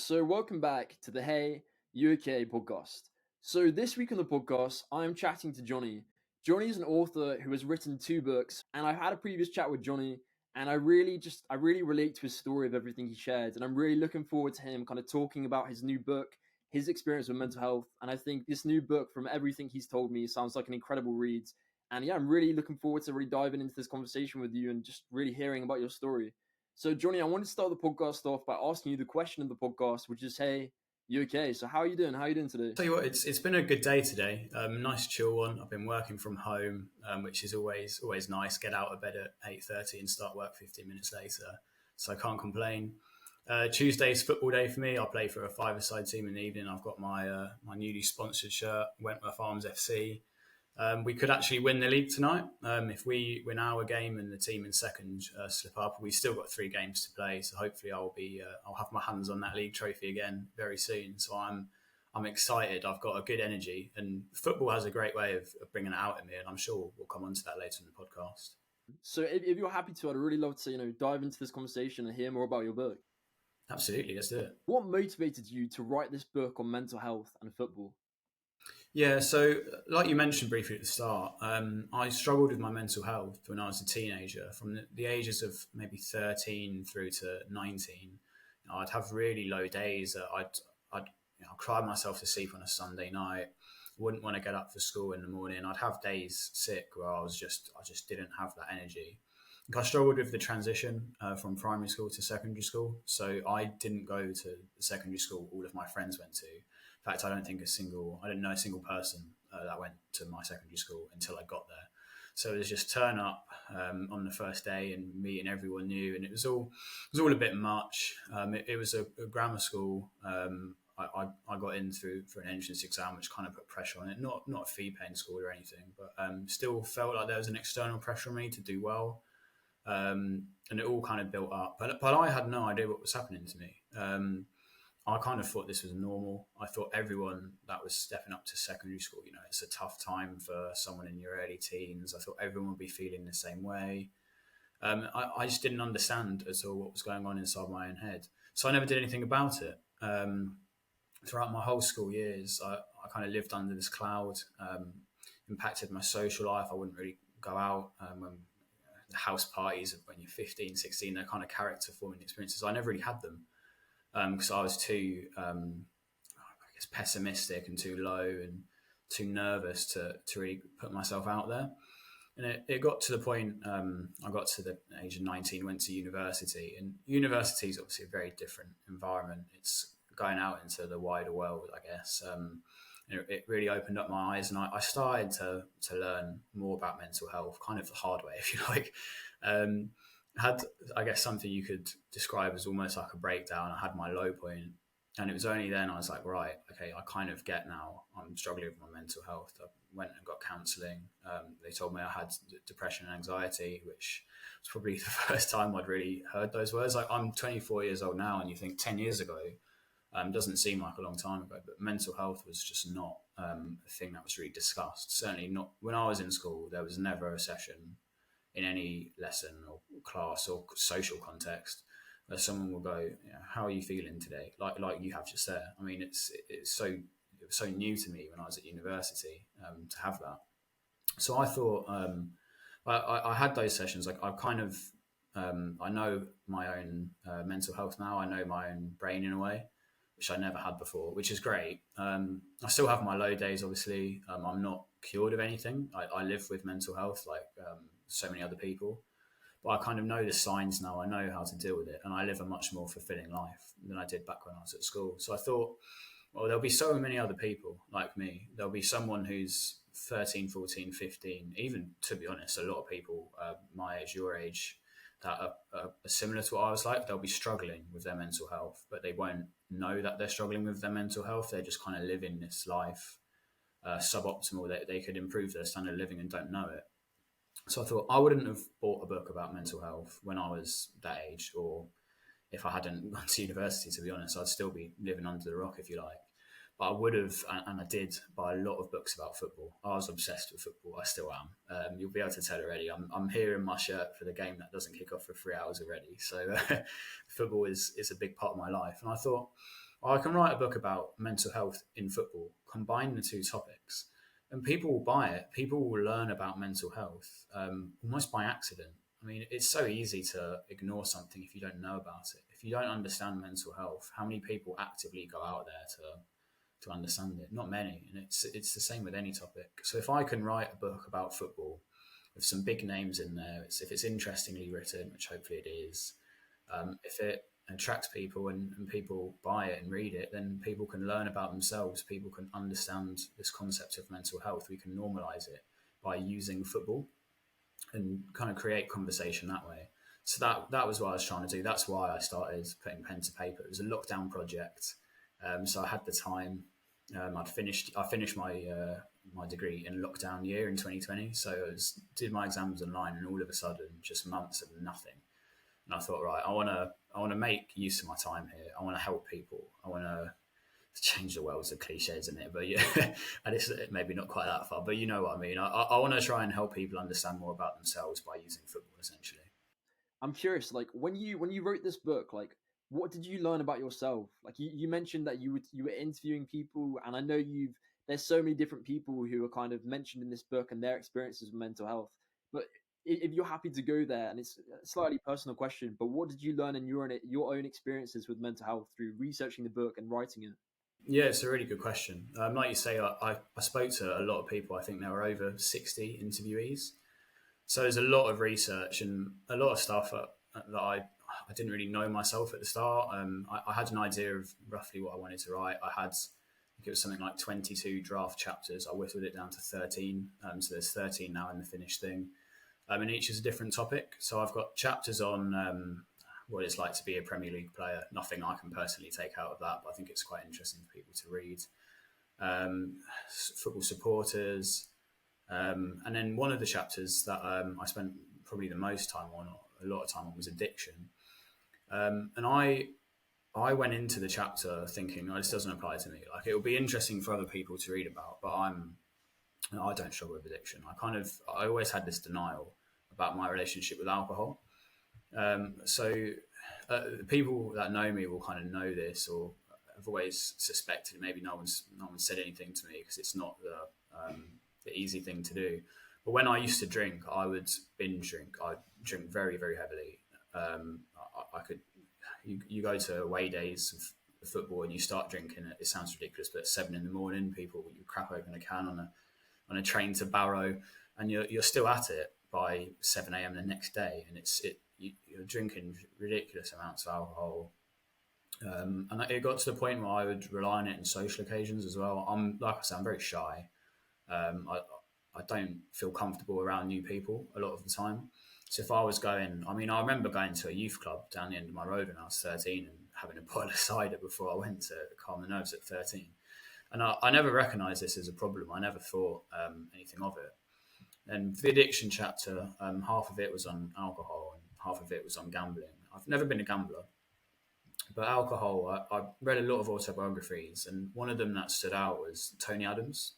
So welcome back to the Hey UK podcast. So this week on the podcast, I'm chatting to Johnny. Johnny is an author who has written two books, and I've had a previous chat with Johnny, and I really relate to his story of everything he shared, and I'm really looking forward to him kind of talking about his new book, his experience with mental health, and I think this new book, from everything he's told me, sounds like an incredible read. And yeah, I'm really looking forward to really diving into this conversation with you and just really hearing about your story. So, Johnny, I wanted to start the podcast off by asking you the question of the podcast, which is, hey, you okay? So, how are you doing? How are you doing today? Tell you what, it's been a good day today. Nice chill one. I've been working from home, which is always nice. Get out of bed at 8:30 and start work 15 minutes later, so I can't complain. Tuesday's football day for me. I play for a five-a-side team in the evening. I've got my newly sponsored shirt, Wentworth Arms FC. We could actually win the league tonight. If we win our game and the team in second slip up, we've still got three games to play. So hopefully I'll have my hands on that league trophy again very soon. So I'm excited. I've got a good energy, and football has a great way of bringing it out in me. And I'm sure we'll come on to that later in the podcast. So, if you're happy to, I'd really love to, dive into this conversation and hear more about your book. Absolutely, let's do it. What motivated you to write this book on mental health and football? Yeah, so like you mentioned briefly at the start, I struggled with my mental health when I was a teenager. From the ages of maybe 13 through to 19, I'd have really low days. I'd cry myself to sleep on a Sunday night. Wouldn't want to get up for school in the morning. I'd have days sick where I just didn't have that energy. I struggled with the transition from primary school to secondary school. So I didn't go to the secondary school all of my friends went to. In fact, I didn't know a single person that went to my secondary school until I got there. So it was just turn up on the first day and meeting everyone new, and it was all a bit much. It was a grammar school. I got in for an entrance exam, which kind of put pressure on it. Not a fee-paying school or anything, but still felt like there was an external pressure on me to do well. And it all kind of built up. But I had no idea what was happening to me. I kind of thought this was normal. I thought everyone that was stepping up to secondary school, it's a tough time for someone in your early teens. I thought everyone would be feeling the same way. I just didn't understand at all what was going on inside my own head. So I never did anything about it. Throughout my whole school years, I kind of lived under this cloud, impacted my social life. I wouldn't really go out when the house parties when you're 15, 16, they're kind of character forming experiences. I never really had them because I was too, pessimistic and too low and too nervous to really put myself out there. And it got to the point, I got to the age of 19, went to university. And university is obviously a very different environment. It's going out into the wider world, I guess. It really opened up my eyes, and I started to learn more about mental health, kind of the hard way, if you like. Had, I guess, something you could describe as almost like a breakdown. I had my low point, and it was only then I was like, right, okay, I kind of get now. I'm struggling with my mental health. I went and got counselling. They told me I had depression and anxiety, which was probably the first time I'd really heard those words. Like, I'm 24 years old now, and you think 10 years ago, doesn't seem like a long time ago, but mental health was just not a thing that was really discussed. Certainly not when I was in school. There was never a session in any lesson or class or social context where someone will go, "How are you feeling today?" Like you have just there. I mean, it was so new to me when I was at university to have that. So I thought I had those sessions. Like I know my own mental health now. I know my own brain in a way, which I never had before, which is great. I still have my low days, obviously. I'm not cured of anything. I live with mental health like so many other people. But I kind of know the signs now. I know how to deal with it. And I live a much more fulfilling life than I did back when I was at school. So I thought, well, there'll be so many other people like me. There'll be someone who's 13, 14, 15, even, to be honest, a lot of people my age, your age, that are similar to what I was like. They'll be struggling with their mental health, but they won't know that they're struggling with their mental health. They're just kind of living this life suboptimal, that they could improve their standard of living and don't know it. So I thought I wouldn't have bought a book about mental health when I was that age, or if I hadn't gone to university, to be honest, I'd still be living under the rock, if you like. But I would have, and I did, buy a lot of books about football. I was obsessed with football. I still am. You'll be able to tell already. I'm here in my shirt for the game that doesn't kick off for 3 hours already. So football is a big part of my life. And I thought I can write a book about mental health in football, combine the two topics, and people will buy it. People will learn about mental health almost by accident. I mean, it's so easy to ignore something if you don't know about it. If you don't understand mental health, how many people actively go out there to understand it? Not many, and it's the same with any topic. So if I can write a book about football with some big names in there, if it's interestingly written, which hopefully it is, if it attracts people and people buy it and read it, then people can learn about themselves. People can understand this concept of mental health. We can normalize it by using football and kind of create conversation that way. So that was what I was trying to do. That's why I started putting pen to paper. It was a lockdown project, so I had the time. I finished my degree in lockdown year in 2020. So did my exams online, and all of a sudden, just months of nothing. And I thought, right, I want to make use of my time here. I want to help people. I want to change the world. It's a cliche, isn't it? But yeah, and it's maybe not quite that far. But you know what I mean. I want to try and help people understand more about themselves by using football, essentially. I'm curious, like when you wrote this book, like what did you learn about yourself? Like you mentioned that you were interviewing people, and I know there's so many different people who are kind of mentioned in this book and their experiences with mental health. But if you're happy to go there, and it's a slightly personal question, but what did you learn in your own experiences with mental health through researching the book and writing it? Yeah, it's a really good question. Like you say, I spoke to a lot of people. I think there were over 60 interviewees. So there's a lot of research and a lot of stuff that I didn't really know myself at the start. I had an idea of roughly what I wanted to write. I think it was something like 22 draft chapters. I whittled it down to 13. So there's 13 now in the finished thing. And each is a different topic. So I've got chapters on what it's like to be a Premier League player. Nothing I can personally take out of that, but I think it's quite interesting for people to read. Football supporters, and then one of the chapters that I spent probably the most time on, or a lot of time on, was addiction. And I went into the chapter thinking, oh, this doesn't apply to me. Like, it will be interesting for other people to read about, but I don't struggle with addiction. I always had this denial about my relationship with alcohol. So people that know me will kind of know this, or have always suspected. Maybe no one said anything to me because it's not the easy thing to do. But when I used to drink, I would binge drink. I'd drink very, very heavily. I could. You go to away days of football and you start drinking. It sounds ridiculous, but at 7 a.m, people you crap open a can on a train to Barrow, and you're still at it by 7 a.m. the next day, and you're drinking ridiculous amounts of alcohol. And it got to the point where I would rely on it in social occasions as well. Like I said, I'm very shy. I don't feel comfortable around new people a lot of the time. So if I was going, I mean, I remember going to a youth club down the end of my road when I was 13 and having a bottle of cider before I went to calm the nerves at 13. And I never recognised this as a problem. I never thought anything of it. And for the addiction chapter, half of it was on alcohol and half of it was on gambling. I've never been a gambler, but alcohol, I read a lot of autobiographies, and one of them that stood out was Tony Adams.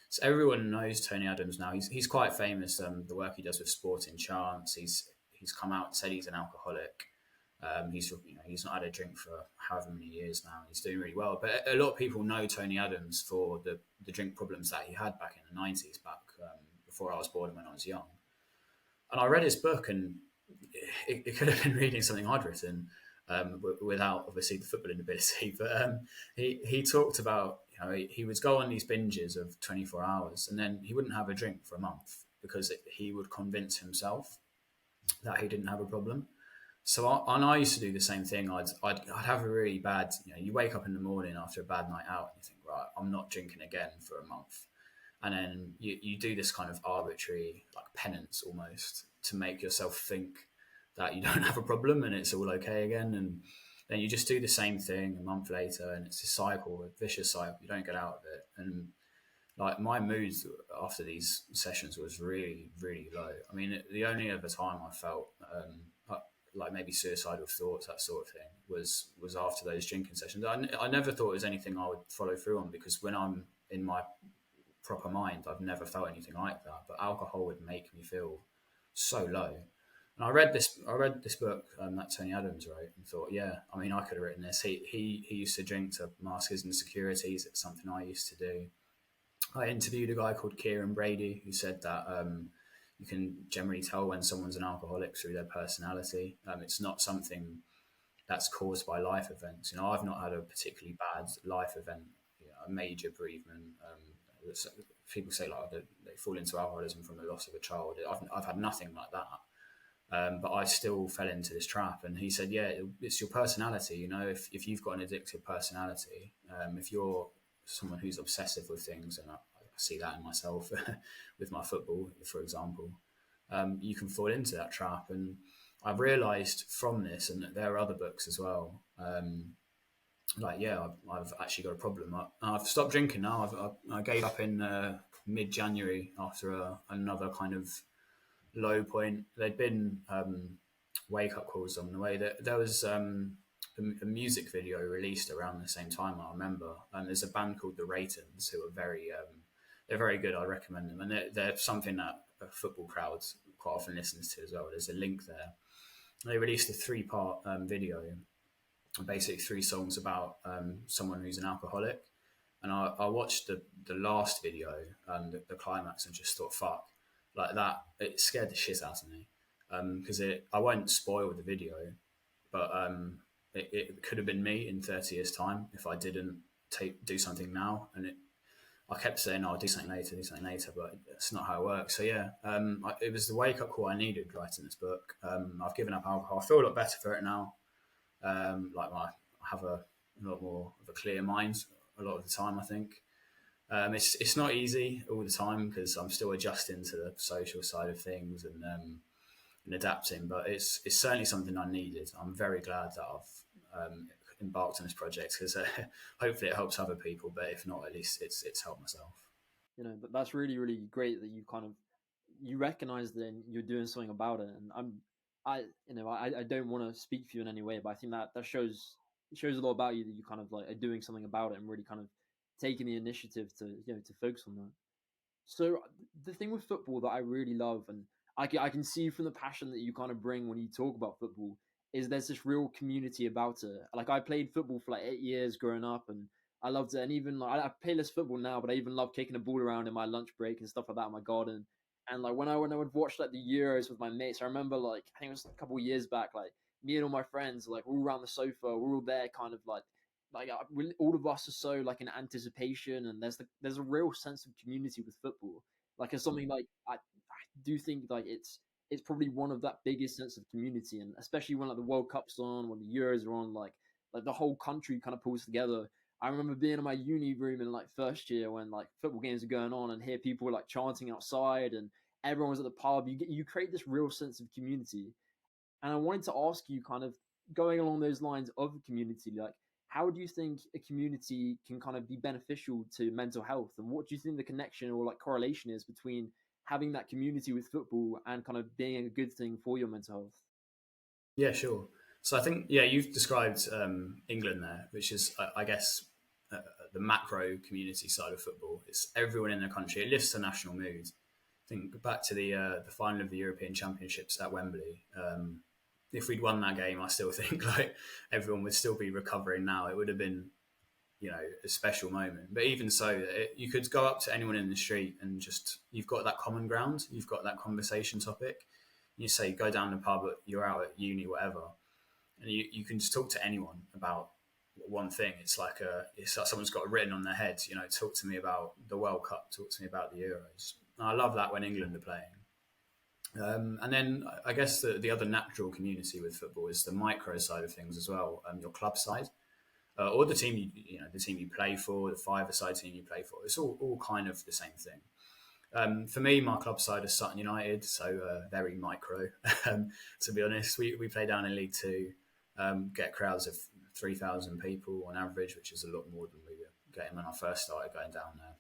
So everyone knows Tony Adams now. He's quite famous. The work he does with Sporting Chance. He's come out and said he's an alcoholic. He's not had a drink for however many years now. He's doing really well. But a lot of people know Tony Adams for the drink problems that he had back in the 90s, back before I was born and when I was young. And I read his book, and it could have been reading something I'd written without obviously the footballing ability. But he talked about, he would go on these binges of 24 hours, and then he wouldn't have a drink for a month because he would convince himself that he didn't have a problem. So I used to do the same thing. I'd have a really bad, you wake up in the morning after a bad night out and you think, right, I'm not drinking again for a month. And then you do this kind of arbitrary, like, penance almost to make yourself think that you don't have a problem and it's all okay again. And then you just do the same thing a month later, and it's a cycle, a vicious cycle. You don't get out of it. And like, my mood after these sessions was really, really low. I mean, the only other time I felt like maybe suicidal thoughts, that sort of thing, was after those drinking sessions. I never thought it was anything I would follow through on, because when I'm in my proper mind, I've never felt anything like that. But alcohol would make me feel so low. And I read this book that Tony Adams wrote, and thought, yeah, I mean, I could have written this. He used to drink to mask his insecurities. It's something I used to do. I interviewed a guy called Kieran Brady who said that you can generally tell when someone's an alcoholic through their personality. It's not something that's caused by life events. You know, I've not had a particularly bad life event, you know, a major bereavement. People say like they fall into alcoholism from the loss of a child. I've had nothing like that. But I still fell into this trap. And he said, yeah, it's your personality. You know, if you've got an addictive personality, if you're someone who's obsessive with things, and I see that in myself with my football, for example, you can fall into that trap. And I've realised from this, and there are other books as well, like, yeah, I've actually got a problem. I've stopped drinking now. I gave up in mid-January after another kind of low point. There'd been wake up calls on the way. There was a music video released around the same time. I remember, and there's a band called the Raytons who are they're very good. I recommend them, and they're something that a football crowd quite often listens to as well. There's a link there. They released a 3-part video, basically 3 songs about someone who's an alcoholic. And I watched the last video, the climax, and just thought, fuck, like that, it scared the shit out of me. Because I won't spoil the video, but it could have been me in 30 years' time if I didn't do something now. And I kept saying, "Oh, I'll do something later," but that's not how it works. So yeah, it was the wake up call I needed writing this book. I've given up alcohol. I feel a lot better for it now. I have a lot more of a clear mind a lot of the time, I think. It's not easy all the time because I'm still adjusting to the social side of things and adapting, but it's certainly something I needed. I'm very glad that I've embarked on this project because hopefully it helps other people, but if not, at least it's helped myself. You know, that's really, really great that you kind of you recognize that you're doing something about it. And I don't want to speak for you in any way, but I think that shows a lot about you that you kind of like are doing something about it and really kind of taking the initiative to to focus on that. So the thing with football that I really love, and I can see from the passion that you kind of bring when you talk about football, is there's this real community about it. Like I played football for like 8 years growing up, and I loved it. And even like I play less football now, but I even love kicking a ball around in my lunch break and stuff like that in my garden. And like when I would watch like the Euros with my mates, I remember like I think it was a couple of years back, like me and all my friends like we're all around the sofa, we're all there, kind of all of us are so like in anticipation, and there's a real sense of community with football. Like it's something like I do think like it's probably one of that biggest sense of community, and especially when like the World Cup's on, when the Euros are on, like the whole country kind of pulls together. I remember being in my uni room in like first year when like football games are going on, and hear people like chanting outside, and everyone was at the pub. You create this real sense of community, and I wanted to ask you, kind of going along those lines of a community, like how do you think a community can kind of be beneficial to mental health, and what do you think the connection or like correlation is between having that community with football and kind of being a good thing for your mental health? Yeah, sure. So I think, yeah, you've described England there, which is, I guess, the macro community side of football. It's everyone in the country. It lifts the national mood. Think back to the final of the European Championships at Wembley. If we'd won that game, I still think like everyone would still be recovering now. It would have been, you know, a special moment. But even so, you could go up to anyone in the street and just you've got that common ground. You've got that conversation topic. You say go down the pub, you're out at uni, whatever, and you can just talk to anyone about one thing. It's like someone's got it written on their head. You know, talk to me about the World Cup. Talk to me about the Euros. And I love that when England are playing. And then I guess the other natural community with football is the micro side of things as well. Your club side, or the team the team you play for, the five-a-side team you play for. It's all kind of the same thing. For me, my club side is Sutton United, so very micro. To be honest, we play down in League Two, get crowds of 3,000 people on average, which is a lot more than we were getting when I first started going down there.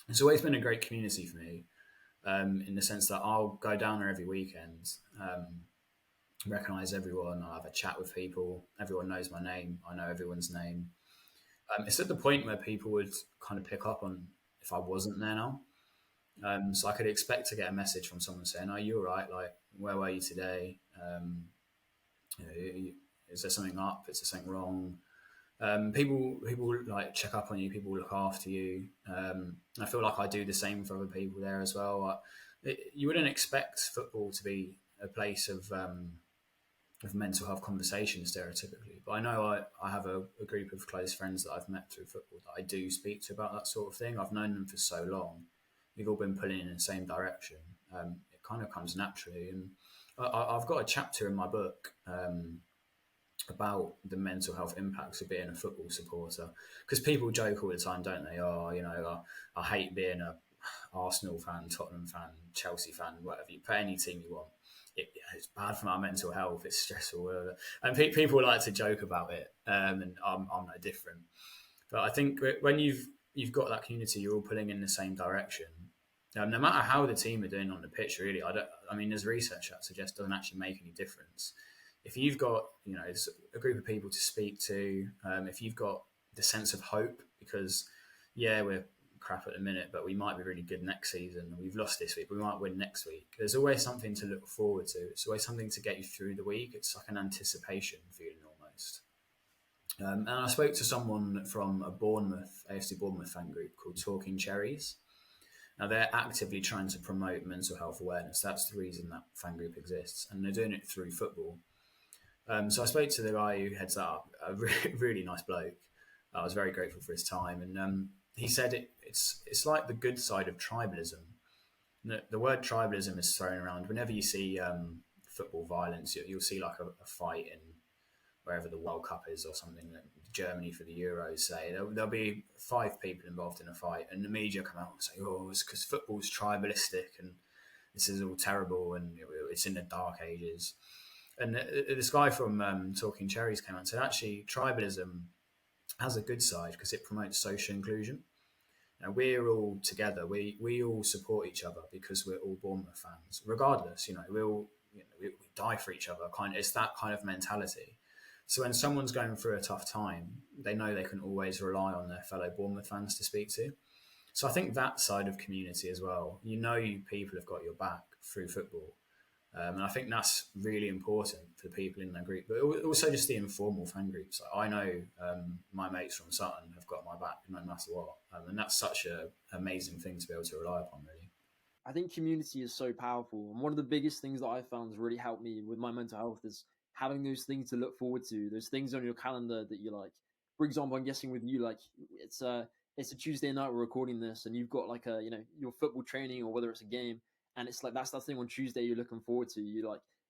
It's always been a great community for me, in the sense that I'll go down there every weekend, recognise everyone, I'll have a chat with people, everyone knows my name, I know everyone's name. It's at the point where people would kind of pick up on if I wasn't there now. So I could expect to get a message from someone saying, "Are you all right? Like, where were you today? You know, is there something up? Is there something wrong?" People like check up on you. People look after you. I feel like I do the same for other people there as well. You wouldn't expect football to be a place of mental health conversations stereotypically, but I know I have a group of close friends that I've met through football that I do speak to about that sort of thing. I've known them for so long. We've all been pulling in the same direction. It kind of comes naturally, and I've got a chapter in my book about the mental health impacts of being a football supporter, because people joke all the time, don't they? Oh, I hate being a Arsenal fan, Tottenham fan, Chelsea fan, whatever. You put any team you want. It's bad for my mental health. It's stressful, whatever. And people like to joke about it, and I'm no different. But I think when you've got that community, you're all pulling in the same direction. No matter how the team are doing on the pitch, really, I don't. I mean, there's research that suggests it doesn't actually make any difference. If you've got a group of people to speak to, if you've got the sense of hope, because yeah, we're crap at the minute, but we might be really good next season. We've lost this week, but we might win next week. There's always something to look forward to. It's always something to get you through the week. It's like an anticipation feeling almost. And I spoke to someone from a AFC Bournemouth fan group called Talking Cherries. Now they're actively trying to promote mental health awareness. That's the reason that fan group exists, and they're doing it through football. So I spoke to the guy who heads that up, a really, really nice bloke. I was very grateful for his time, and he said it's like the good side of tribalism. The word tribalism is thrown around whenever you see football violence. You'll see like a fight in wherever the World Cup is or something. Germany for the Euros, say there'll be 5 people involved in a fight, and the media come out and say, "Oh, it's because football's tribalistic and this is all terrible and it's in the dark ages." And this guy from Talking Cherries came out and said, actually, tribalism has a good side because it promotes social inclusion. Now, we're all together. We all support each other because we're all Bournemouth fans. Regardless, we die for each other. It's that kind of mentality. So when someone's going through a tough time, they know they can always rely on their fellow Bournemouth fans to speak to. So I think that side of community as well. You people have got your back through football. And I think that's really important for people in that group, but also just the informal fan groups. I know my mates from Sutton have got my back no matter what, and that's such an amazing thing to be able to rely upon, really. I think community is so powerful, and one of the biggest things that I found has really helped me with my mental health is having those things to look forward to, those things on your calendar that you like. For example, I'm guessing with you, like it's a Tuesday night we're recording this, and you've got like your football training or whether it's a game, and it's like that's that thing on Tuesday you're looking forward to.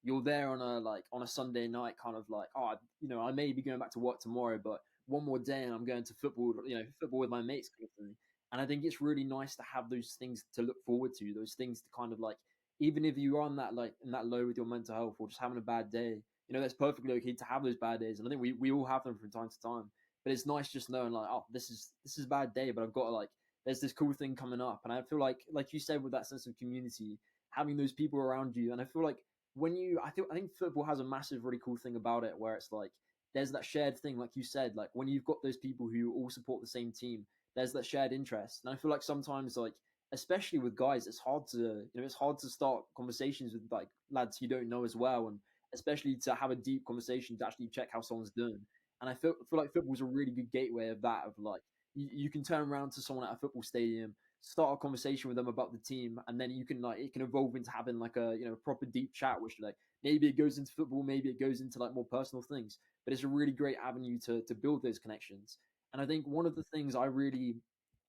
You're there on a Sunday night, kind of like I may be going back to work tomorrow, but one more day and I'm going to football, football with my mates kind of thing. And I think it's really nice to have those things to look forward to, those things to kind of like, even if you are on that like in that low with your mental health or just having a bad day, that's perfectly okay to have those bad days. And I think we all have them from time to time. But it's nice just knowing like, oh, this is a bad day, but I've got to like there's this cool thing coming up. And I feel like you said, with that sense of community, having those people around you. And I feel like I think football has a massive, really cool thing about it where it's like there's that shared thing, like you said, like when you've got those people who all support the same team, there's that shared interest. And I feel like sometimes, like especially with guys, it's hard to start conversations with like lads you don't know as well, and especially to have a deep conversation to actually check how someone's doing. And I feel like football's a really good gateway of that. Of like you can turn around to someone at a football stadium, start a conversation with them about the team, and then you can like it can evolve into having like a proper deep chat, which like maybe it goes into football, maybe it goes into like more personal things, but it's a really great avenue to build those connections. And I think one of the things I really,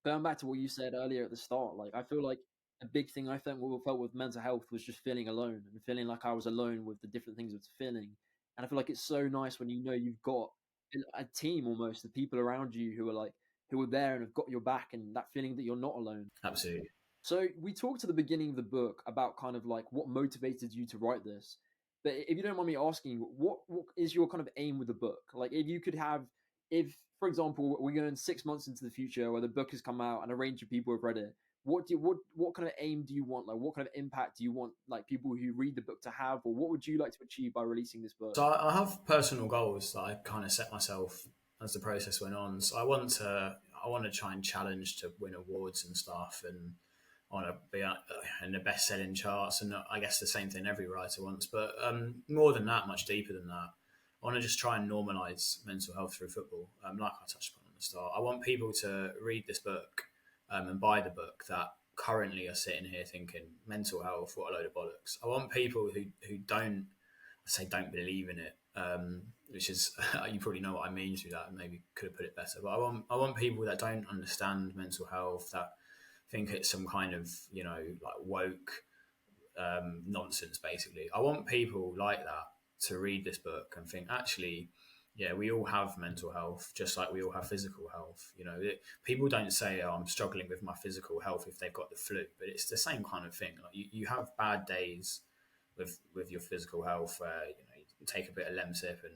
going back to what you said earlier at the start, like I feel like a big thing I felt with mental health was just feeling alone and feeling like I was alone with the different things I was feeling. And I feel like it's so nice when you've got a team almost, the people around you who are there and have got your back, and that feeling that you're not alone. Absolutely. So we talked at the beginning of the book about kind of like what motivated you to write this. But if you don't mind me asking, what is your kind of aim with the book? Like if you could have, if for example we're going 6 months into the future where the book has come out and a range of people have read it, what kind of aim do you want? Like what kind of impact do you want like people who read the book to have, or what would you like to achieve by releasing this book? So I have personal goals that I kind of set myself as the process went on. So I want to try and challenge to win awards and stuff, and I want to be in the best-selling charts, and I guess the same thing every writer wants. But more than that, much deeper than that, I want to just try and normalize mental health through football. Like I touched upon at the start, I want people to read this book and buy the book that currently are sitting here thinking mental health, what a load of bollocks. I want people who don't, I say don't believe in it, which is you probably know what I mean through that. Maybe could have put it better, but I want people that don't understand mental health, that think it's some kind of like woke nonsense. Basically, I want people like that to read this book and think actually. Yeah, we all have mental health, just like we all have physical health. People don't say, "Oh, I'm struggling with my physical health" if they've got the flu, but it's the same kind of thing. Like you have bad days with your physical health, where you take a bit of Lemsip and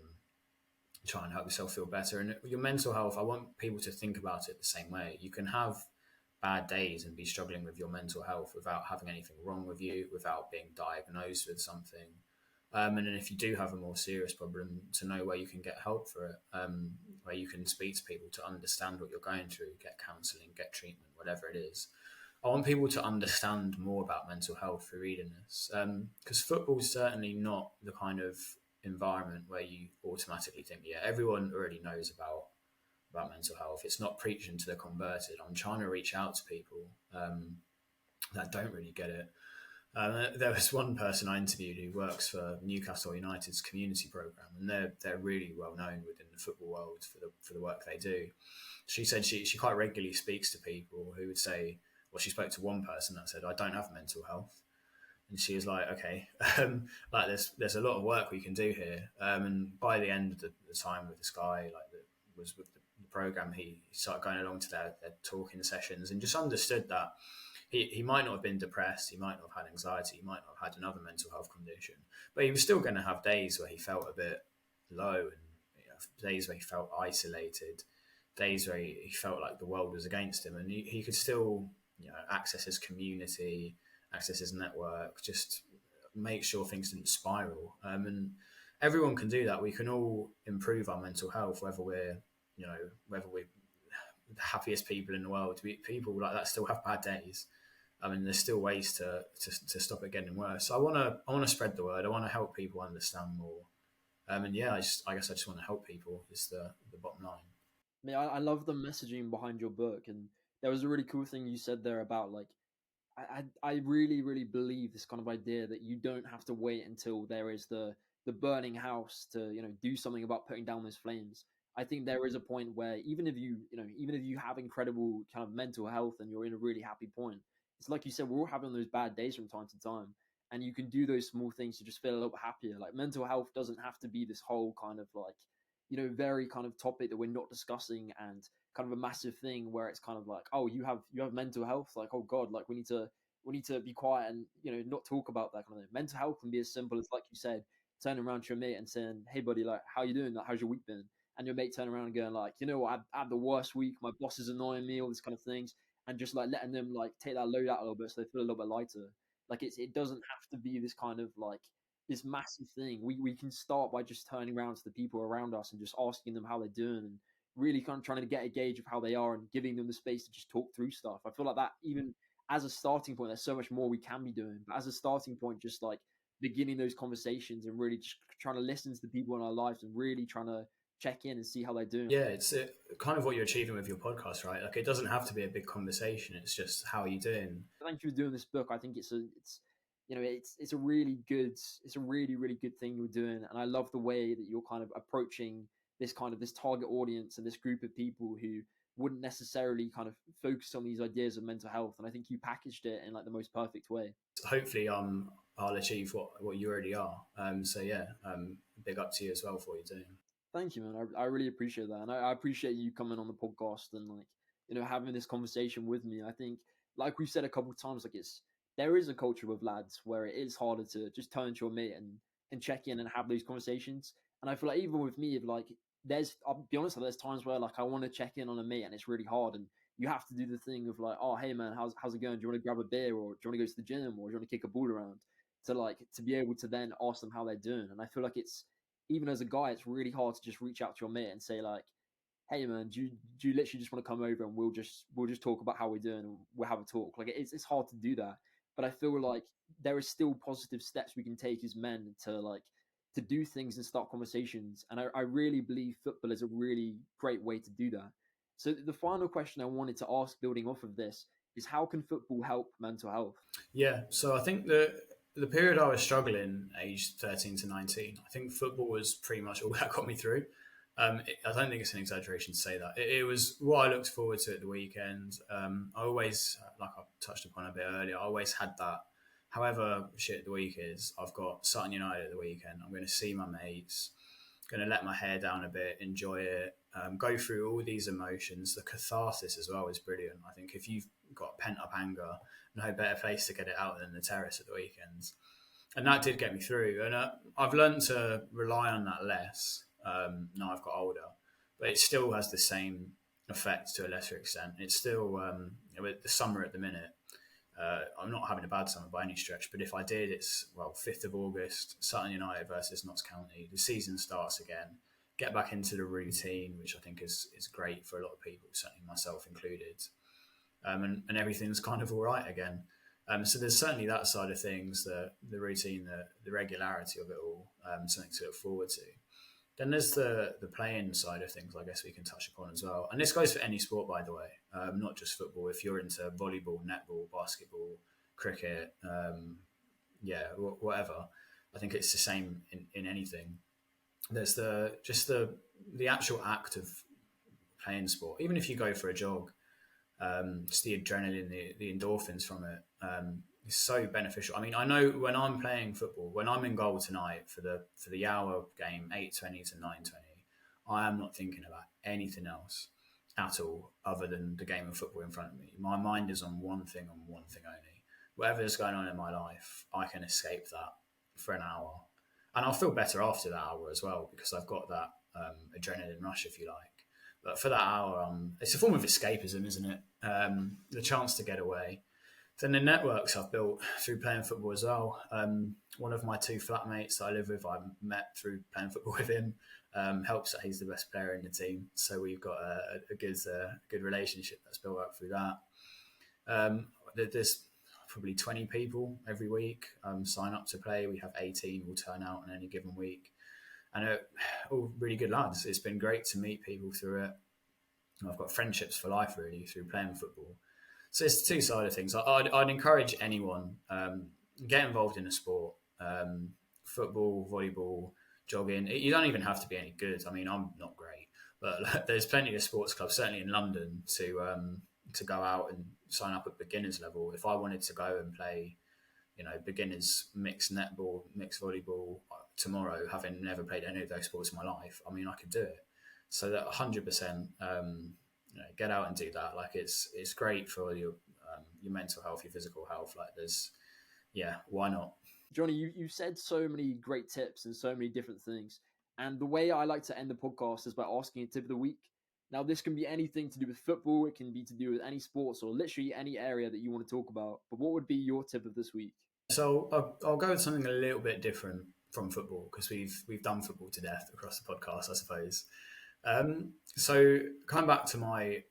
try and help yourself feel better. And your mental health, I want people to think about it the same way. You can have bad days and be struggling with your mental health without having anything wrong with you, without being diagnosed with something. And then if you do have a more serious problem, to know where you can get help for it, where you can speak to people to understand what you're going through, get counselling, get treatment, whatever it is. I want people to understand more about mental health through reading this, because football is certainly not the kind of environment where you automatically think, yeah, everyone already knows about mental health. It's not preaching to the converted. I'm trying to reach out to people that don't really get it. There was one person I interviewed who works for Newcastle United's community program, and they're really well known within the football world for the work they do. She said she quite regularly speaks to people who would say, well, she spoke to one person that said, "I don't have mental health," and she was like, "Okay, like there's a lot of work we can do here." And by the end of the time with this guy, was with the program, he started going along to their talking sessions and just understood that he might not have been depressed, he might not have had anxiety, he might not have had another mental health condition, but he was still going to have days where he felt a bit low, and days where he felt isolated, days where he felt like the world was against him, and he could still access his community, access his network, just make sure things didn't spiral. And everyone can do that. We can all improve our mental health, whether we're the happiest people in the world. People like that still have bad days. I mean, there's still ways to stop it getting worse. So I want to spread the word. I want to help people understand more. And yeah, I guess I just want to help people. Is the bottom line. I love the messaging behind your book, and there was a really cool thing you said there about like I really really believe this kind of idea that you don't have to wait until there is the burning house to do something about putting down those flames. I think there is a point where even if you have incredible kind of mental health and you're in a really happy point, it's like you said, we're all having those bad days from time to time, and you can do those small things to just feel a little bit happier. Like mental health doesn't have to be this whole kind of like very kind of topic that we're not discussing and kind of a massive thing where it's kind of like, oh, you have mental health, like, oh god, like we need to be quiet and not talk about that kind of thing. Mental health can be as simple as, like you said, turning around to your mate and saying, hey buddy, like, how you doing, like, how's your week been? And your mate turning around and going like, what, I had the worst week, my boss is annoying me, all this kind of things, and just like letting them like take that load out a little bit so they feel a little bit lighter. Like it doesn't have to be this kind of like this massive thing. We can start by just turning around to the people around us and just asking them how they're doing, and really kind of trying to get a gauge of how they are and giving them the space to just talk through stuff. I feel like that, even as a starting point, there's so much more we can be doing. But as a starting point, just like beginning those conversations and really just trying to listen to the people in our lives and really trying to check in and see how they're doing. Yeah, it's kind of what you're achieving with your podcast, right? Like it doesn't have to be a big conversation. It's just how are you doing. Thank you for doing this book. I think it's a really good, it's a really really good thing you're doing, and I love the way that you're kind of approaching this target audience and this group of people who wouldn't necessarily kind of focus on these ideas of mental health. And I think you packaged it in like the most perfect way. Hopefully, I'll achieve what you already are. So yeah, big up to you as well for what you're doing. Thank you, man. I really appreciate that, and I appreciate you coming on the podcast and like having this conversation with me. I think, like we've said a couple of times, like there is a culture with lads where it is harder to just turn to your mate and check in and have those conversations. And I feel like even with me, if like I'll be honest, there's times where like I want to check in on a mate and it's really hard, and you have to do the thing of like, oh hey man, how's it going? Do you want to grab a beer, or do you want to go to the gym, or do you want to kick a ball around? To be able to then ask them how they're doing. And I feel like it's, even as a guy, it's really hard to just reach out to your mate and say like, hey man, do you literally just want to come over and we'll just talk about how we're doing and we'll have a talk. Like it's hard to do that, but I feel like there are still positive steps we can take as men to do things and start conversations. And I really believe football is a really great way to do that. So the final question I wanted to ask, building off of this, is how can football help mental health? Yeah, so I think the period I was struggling, aged 13 to 19, I think football was pretty much all that got me through. I don't think it's an exaggeration to say that. It was what I looked forward to at the weekend. I always, like I touched upon a bit earlier, I always had that. However shit the week is, I've got Sutton United at the weekend. I'm going to see my mates, going to let my hair down a bit, enjoy it, go through all these emotions. The catharsis as well is brilliant. I think if you've got pent up anger, no better place to get it out than the terrace at the weekends. And that did get me through. And I've learned to rely on that less now I've got older, but it still has the same effect to a lesser extent. It's still with the summer at the minute. I'm not having a bad summer by any stretch, but if I did, it's 5th of August, Sutton United versus Notts County. The season starts again. Get back into the routine, which I think is great for a lot of people, certainly myself included. And everything's kind of all right again. So there's certainly that side of things, the routine, the regularity of it all, something to look forward to. Then there's the playing side of things, I guess we can touch upon as well. And this goes for any sport, by the way, not just football. If you're into volleyball, netball, basketball, cricket, whatever, I think it's the same in anything. There's the actual act of playing sport. Even if you go for a jog, just the adrenaline, the endorphins from it is so beneficial. I mean, I know when I'm playing football, when I'm in goal tonight for the hour game, 8:20 to 9:20, I am not thinking about anything else at all other than the game of football in front of me. My mind is on one thing and one thing only. Whatever's going on in my life, I can escape that for an hour. And I'll feel better after that hour as well because I've got that adrenaline rush, if you like. But for that hour, it's a form of escapism, isn't it? The chance to get away. Then the networks I've built through playing football as well. One of my two flatmates that I live with, I met through playing football with him. Helps that he's the best player in the team, so we've got a good relationship that's built up through that. There's probably 20 people every week sign up to play. We have 18 will turn out on any given week. And all really good lads. It's been great to meet people through it. I've got friendships for life, really, through playing football. So it's the two side of things. I'd encourage anyone, get involved in a sport, football, volleyball, jogging. You don't even have to be any good. I mean, I'm not great, but there's plenty of sports clubs, certainly in London, to go out and sign up at beginners level. If I wanted to go and play, beginners mixed netball, mixed volleyball tomorrow, having never played any of those sports in my life, I mean, I could do it. So that 100%, get out and do that. Like it's great for your mental health, your physical health. Like why not? Johnny, you said so many great tips and so many different things. And the way I like to end the podcast is by asking a tip of the week. Now, this can be anything to do with football. It can be to do with any sports or literally any area that you want to talk about. But what would be your tip of this week? So I'll go with something a little bit different from football because we've done football to death across the podcast, I suppose. So coming back to my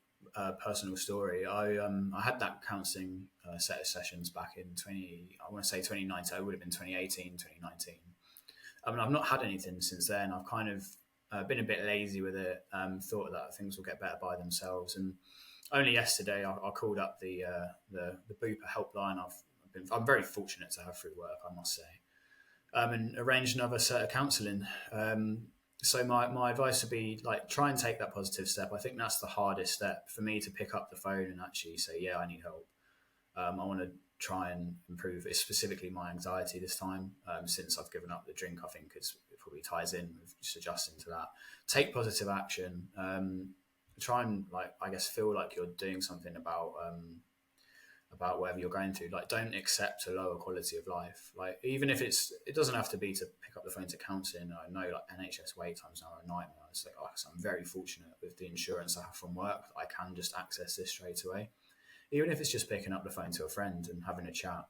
personal story, I had that counselling set of sessions back in 2019. It would have been 2018, 2019. I mean, I've not had anything since then. I've kind of been a bit lazy with it. Thought that things will get better by themselves. And only yesterday, I called up the Bupa helpline. I'm very fortunate to have through work, I must say, and arranged another set of counselling. So my advice would be try and take that positive step. I think that's the hardest step for me, to pick up the phone and actually say, yeah, I need help. I want to try and improve it, specifically my anxiety this time. Since I've given up the drink, I think it probably ties in with just adjusting to that. Take positive action. Try and feel like you're doing something about whatever you're going through. Don't accept a lower quality of life. Even if it doesn't have to be to pick up the phone to counselling. I know NHS wait times now are a nightmare. It's I'm very fortunate with the insurance I have from work that I can just access this straight away. Even if it's just picking up the phone to a friend and having a chat,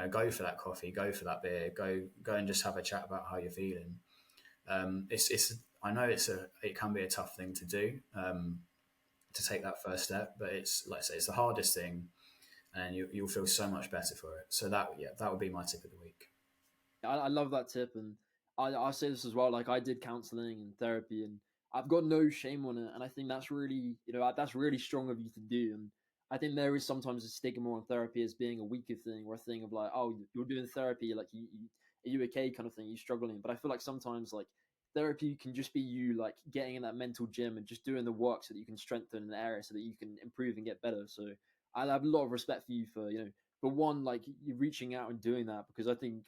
go for that coffee, go for that beer, go and just have a chat about how you're feeling. It's I know it can be a tough thing to do, to take that first step, but it's like I say, it's the hardest thing, and you'll feel so much better for it. So that would be my tip of the week. I love that tip, and I say this as well. Like, I did counseling and therapy, and I've got no shame on it. And I think that's really, that's really strong of you to do. And I think there is sometimes a stigma on therapy as being a weaker thing, or a thing of like, oh, you're doing therapy, like are you okay, kind of thing. You're struggling, but I feel like sometimes like therapy can just be you like getting in that mental gym and just doing the work so that you can strengthen an area so that you can improve and get better. So I have a lot of respect for you for for one, like you reaching out and doing that, because I think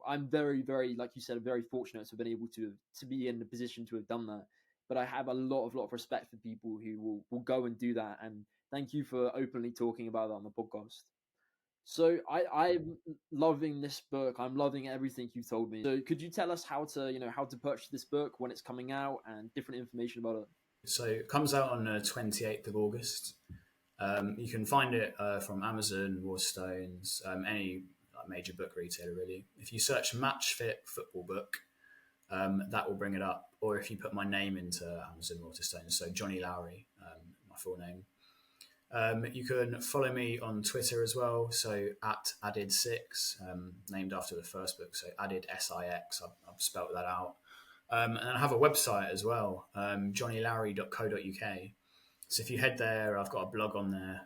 I'm very, very, like you said, very fortunate to have been able to be in the position to have done that. But I have a lot of respect for people who will go and do that. And thank you for openly talking about that on the podcast. So I'm loving this book. I'm loving everything you told me. So could you tell us how to purchase this book, when it's coming out, and different information about it? So it comes out on the 28th of August. You can find it from Amazon, Waterstones, any major book retailer, really. If you search Match Fit Football Book, that will bring it up. Or if you put my name into Amazon, Waterstones, so Johnnie Lowery, my full name. You can follow me on Twitter as well, so at Added6, named after the first book, so Added SIX, I've spelt that out. And I have a website as well, johnnylowery.co.uk. So if you head there, I've got a blog on there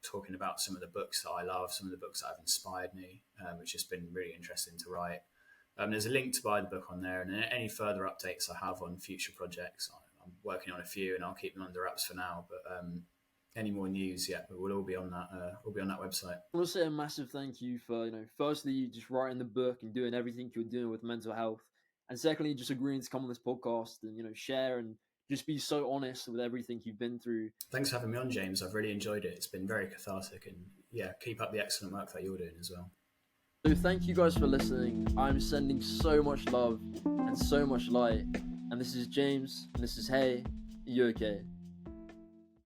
talking about some of the books that I love, some of the books that have inspired me, which has been really interesting to write. There's a link to buy the book on there, and any further updates I have on future projects. I'm working on a few, and I'll keep them under wraps for now. But any more news, we'll all be on that. We'll be on that website. I want to say a massive thank you for firstly just writing the book and doing everything you're doing with mental health, and secondly just agreeing to come on this podcast and share and just be so honest with everything you've been through. Thanks for having me on, James. I've really enjoyed it. It's been very cathartic, and keep up the excellent work that you're doing as well. So thank you guys for listening. I'm sending so much love and so much light. And this is James, and this is Hey, You Okay?